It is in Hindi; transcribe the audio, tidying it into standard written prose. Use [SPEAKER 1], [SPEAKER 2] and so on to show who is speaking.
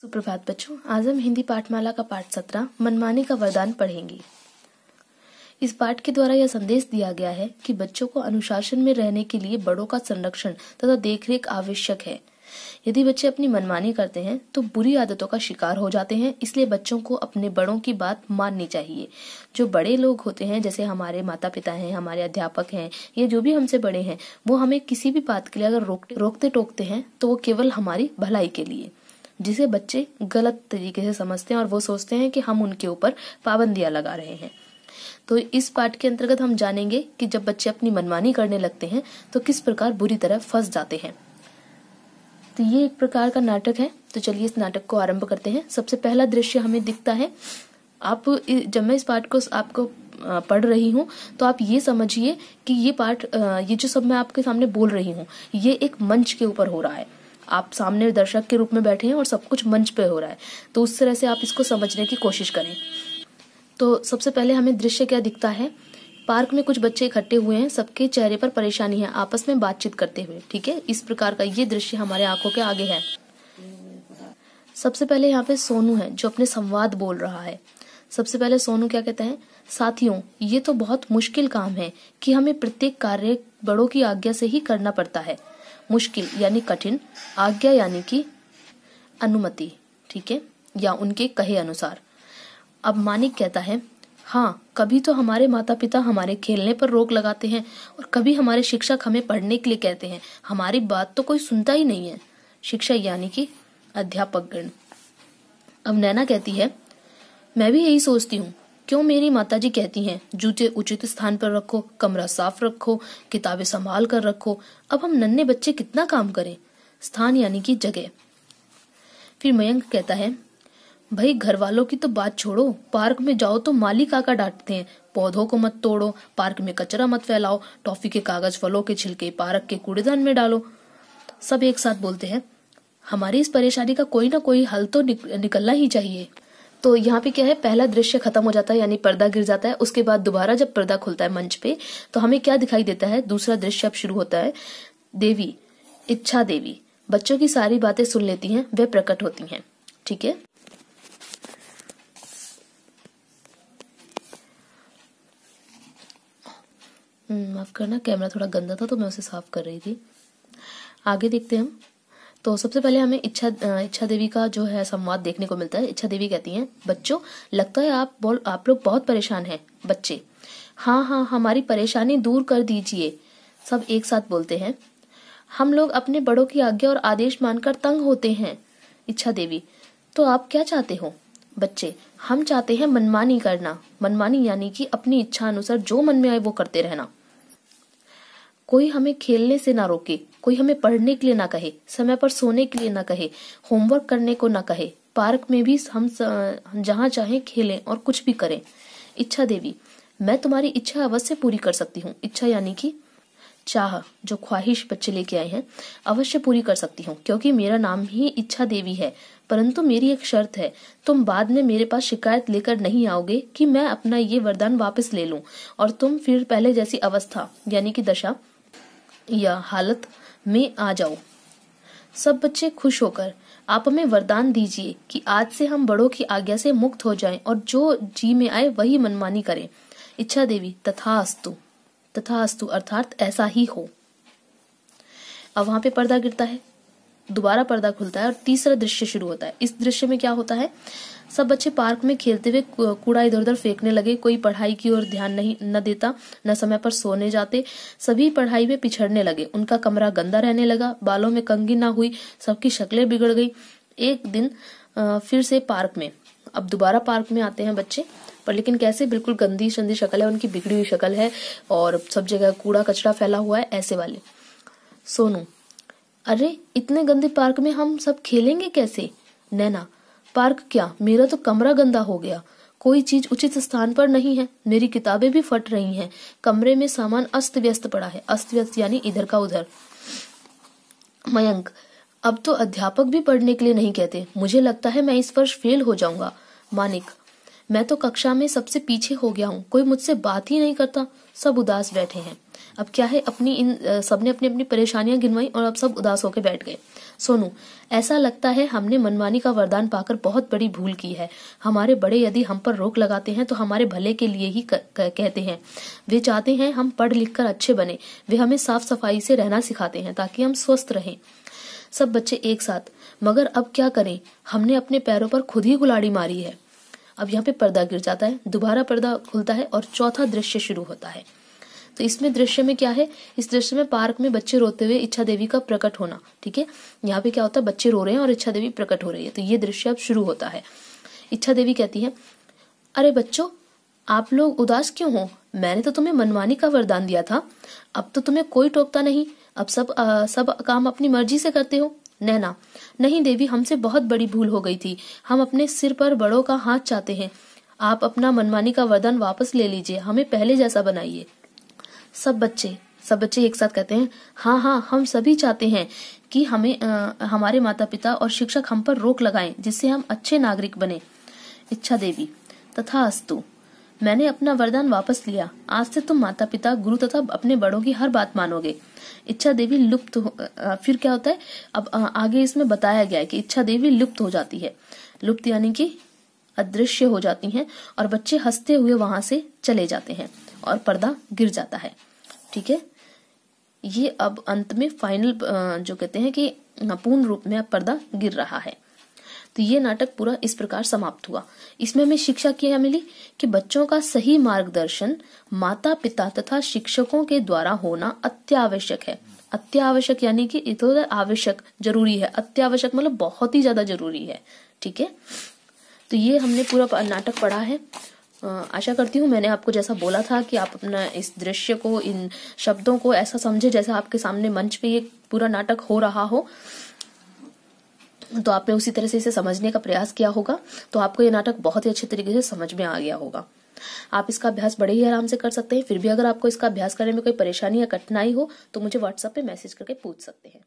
[SPEAKER 1] सुप्रभात बच्चों, आज हम हिंदी पाठमाला का पाठ 17 मनमानी का वरदान पढ़ेंगे। इस पाठ के द्वारा यह संदेश दिया गया है कि बच्चों को अनुशासन में रहने के लिए बड़ों का संरक्षण तथा देखरेख आवश्यक है। यदि बच्चे अपनी मनमानी करते हैं तो बुरी आदतों का शिकार हो जाते हैं, इसलिए बच्चों को अपने बड़ों की बात माननी चाहिए। जो बड़े लोग होते हैं, जैसे हमारे माता पिता हैं, हमारे अध्यापक हैं, ये जो भी हमसे बड़े हैं, वो हमें किसी भी बात के लिए अगर रोकते टोकते हैं तो वो केवल हमारी भलाई के लिए, जिसे बच्चे गलत तरीके से समझते हैं और वो सोचते हैं कि हम उनके ऊपर पाबंदियां लगा रहे हैं। तो इस पाठ के अंतर्गत हम जानेंगे कि जब बच्चे अपनी मनमानी करने लगते हैं तो किस प्रकार बुरी तरह फंस जाते हैं। तो ये एक प्रकार का नाटक है। तो चलिए इस नाटक को आरंभ करते हैं। सबसे पहला दृश्य हमें दिखता है। जब मैं इस पाठ को आपको पढ़ रही हूँ तो आप ये समझिए कि ये पाठ, ये जो सब मैं आपके सामने बोल रही हूँ, ये एक मंच के ऊपर हो रहा है। आप सामने दर्शक के रूप में बैठे हैं और सब कुछ मंच पे हो रहा है, तो उस तरह से आप इसको समझने की कोशिश करें। तो सबसे पहले हमें दृश्य क्या दिखता है। पार्क में कुछ बच्चे इकट्ठे हुए हैं, सबके चेहरे पर परेशानी है, आपस में बातचीत करते हुए। ठीक है, इस प्रकार का ये दृश्य हमारे आंखों के आगे है। सबसे पहले यहाँ पे सोनू है जो अपने संवाद बोल रहा है। सबसे पहले सोनू क्या कहता है, साथियों, ये तो बहुत मुश्किल काम है कि हमें प्रत्येक कार्य बड़ों की आज्ञा से ही करना पड़ता है। मुश्किल यानी कठिन, आज्ञा यानी कि अनुमति, ठीक है, या उनके कहे अनुसार। अब मानिक कहता है, हाँ, कभी तो हमारे माता पिता हमारे खेलने पर रोक लगाते हैं और कभी हमारे शिक्षक हमें पढ़ने के लिए कहते हैं। हमारी बात तो कोई सुनता ही नहीं है। शिक्षक यानी कि अध्यापक गण। अब नैना कहती है, मैं भी यही सोचती हूँ। क्यों मेरी माताजी कहती हैं, जूते उचित स्थान पर रखो, कमरा साफ रखो, किताबें संभाल कर रखो। अब हम नन्हे बच्चे कितना काम करें। स्थान यानी कि जगह। फिर मयंक कहता है, भाई घर वालों की तो बात छोड़ो, पार्क में जाओ तो माली काका डांटते हैं, पौधों को मत तोड़ो, पार्क में कचरा मत फैलाओ, टॉफी के कागज, फलों के छिलके पार्क के कूड़ेदान में डालो। सब एक साथ बोलते हैं, हमारी इस परेशानी का कोई ना कोई हल तो निकलना ही चाहिए। तो यहाँ पे क्या है, पहला दृश्य खत्म हो जाता है, यानी पर्दा गिर जाता है। उसके बाद दोबारा जब पर्दा खुलता है मंच पे तो हमें क्या दिखाई देता है, दूसरा दृश्य अब शुरू होता है। देवी, इच्छा देवी बच्चों की सारी बातें सुन लेती हैं, वे प्रकट होती हैं। ठीक है, माफ करना, कैमरा थोड़ा गंदा था तो मैं उसे साफ कर रही थी। आगे देखते हैं हम। तो सबसे पहले हमें इच्छा देवी का जो है संवाद देखने को मिलता है। इच्छा देवी कहती हैं, बच्चों, लगता है आप लोग बहुत परेशान हैं। बच्चे, हाँ हाँ, हमारी परेशानी दूर कर दीजिए। सब एक साथ बोलते हैं, हम लोग अपने बड़ों की आज्ञा और आदेश मानकर तंग होते हैं। इच्छा देवी, तो आप क्या चाहते हो। बच्चे, हम चाहते हैं मनमानी करना। मनमानी यानी कि अपनी इच्छा अनुसार जो मन में आए वो करते रहना। कोई हमें खेलने से ना रोके, कोई हमें पढ़ने के लिए ना कहे, समय पर सोने के लिए ना कहे, होमवर्क करने को ना कहे, पार्क में भी हम जहाँ चाहें खेलें और कुछ भी करें। इच्छा देवी, मैं तुम्हारी इच्छा अवश्य पूरी कर सकती हूँ। इच्छा यानी कि चाह, जो ख्वाहिश बच्चे लेके आए हैं, अवश्य पूरी कर सकती हूँ, क्योंकि मेरा नाम ही इच्छा देवी है। परंतु मेरी एक शर्त है, तुम बाद में मेरे पास शिकायत लेकर नहीं आओगे कि मैं अपना ये वरदान वापस ले लूं और तुम फिर पहले जैसी अवस्था यानी कि दशा या हालत में आ जाओ। सब बच्चे खुश होकर, आप हमें वरदान दीजिए कि आज से हम बड़ों की आज्ञा से मुक्त हो जाएं और जो जी में आए वही मनमानी करें। इच्छा देवी, तथास्तु। तथास्तु अर्थात ऐसा ही हो। अब वहां पे पर्दा गिरता है, दोबारा पर्दा खुलता है और तीसरा दृश्य शुरू होता है। इस दृश्य में क्या होता है, सब बच्चे पार्क में खेलते हुए कूड़ा इधर उधर फेंकने लगे। कोई पढ़ाई की ओर ध्यान न देता, न समय पर सोने जाते। सभी पढ़ाई में पिछड़ने लगे। उनका कमरा गंदा रहने लगा, बालों में कंघी ना हुई, सबकी शक्लें बिगड़ गई। एक दिन फिर से पार्क में, अब दोबारा पार्क में आते हैं बच्चे, पर लेकिन कैसे, बिल्कुल गंदी शंदी शक्ल है उनकी, बिगड़ी हुई शक्ल है और सब जगह कूड़ा कचरा फैला हुआ है, ऐसे वाले। सोनू, अरे इतने गंदे पार्क में हम सब खेलेंगे कैसे। नैना, पार्क क्या, मेरा तो कमरा गंदा हो गया, कोई चीज उचित स्थान पर नहीं है, मेरी किताबें भी फट रही हैं, कमरे में सामान अस्त व्यस्त पड़ा है। अस्त व्यस्त यानी इधर का उधर। मयंक, अब तो अध्यापक भी पढ़ने के लिए नहीं कहते, मुझे लगता है मैं इस वर्ष फेल हो जाऊंगा। मानिक, मैं तो कक्षा में सबसे पीछे हो गया हूँ, कोई मुझसे बात ही नहीं करता। सब उदास बैठे हैं। अब क्या है, सबने अपनी अपनी परेशानियां गिनवाई और अब सब उदास होकर बैठ गए। सोनू, ऐसा लगता है हमने मनमानी का वरदान पाकर बहुत बड़ी भूल की है। हमारे बड़े यदि हम पर रोक लगाते हैं तो हमारे भले के लिए ही कहते हैं। वे चाहते हैं हम पढ़ लिख कर अच्छे बने। वे हमें साफ सफाई से रहना सिखाते हैं ताकि हम स्वस्थ रहें। सब बच्चे एक साथ, मगर अब क्या करें, हमने अपने पैरों पर खुद ही कुल्हाड़ी मारी है। अब यहाँ पे पर्दा गिर जाता है, दोबारा पर्दा खुलता है और चौथा दृश्य शुरू होता है। तो इसमें दृश्य में क्या है, इस दृश्य में पार्क में बच्चे रोते हुए इच्छा देवी का प्रकट होना। ठीक है, यहाँ पे क्या होता है, बच्चे रो रहे हैं और इच्छा देवी प्रकट हो रही है। तो ये दृश्य अब शुरू होता है। इच्छा देवी कहती है, अरे बच्चों, आप लोग उदास क्यों हो? मैंने तो तुम्हें मनमानी का वरदान दिया था। अब तो तुम्हें कोई टोकता नहीं। अब सब काम अपनी मर्जी से करते हो। नैना, नहीं देवी, हमसे बहुत बड़ी भूल हो गई थी। हम अपने सिर पर बड़ों का हाथ चाहते हैं। आप अपना मनमानी का वरदान वापस ले लीजिए, हमें पहले जैसा बनाइए। सब बच्चे एक साथ कहते हैं, हाँ हाँ, हम सभी चाहते हैं कि हमारे माता पिता और शिक्षक हम पर रोक लगाएं, जिससे हम अच्छे नागरिक बने। इच्छा देवी, तथास्तु, मैंने अपना वरदान वापस लिया। आज से तुम माता पिता, गुरु तथा अपने बड़ों की हर बात मानोगे। इच्छा देवी फिर क्या होता है, अब आगे इसमें बताया गया है कि इच्छा देवी लुप्त हो जाती है। लुप्त यानी कि अदृश्य हो जाती हैं और बच्चे हंसते हुए वहां से चले जाते हैं और पर्दा गिर जाता है। ठीक है, ये अब अंत में फाइनल जो कहते हैं कि पूर्ण रूप में अब पर्दा गिर रहा है। तो ये नाटक पूरा इस प्रकार समाप्त हुआ। इसमें हमें शिक्षा क्या मिली कि बच्चों का सही मार्गदर्शन माता पिता तथा शिक्षकों के द्वारा होना अत्यावश्यक है। अत्यावश्यक यानी कि इतना आवश्यक जरूरी है, अत्यावश्यक मतलब बहुत ही ज्यादा जरूरी है। ठीक है, तो ये हमने पूरा नाटक पढ़ा है। आशा करती हूँ मैंने आपको जैसा बोला था कि आप अपना इस दृश्य को, इन शब्दों को ऐसा समझे जैसा आपके सामने मंच पे ये पूरा नाटक हो रहा हो। तो आपने उसी तरह से इसे समझने का प्रयास किया होगा, तो आपको ये नाटक बहुत ही अच्छे तरीके से समझ में आ गया होगा। आप इसका अभ्यास बड़े ही आराम से कर सकते हैं। फिर भी अगर आपको इसका अभ्यास करने में कोई परेशानी या कठिनाई हो तो मुझे व्हाट्सएप पे मैसेज करके पूछ सकते हैं।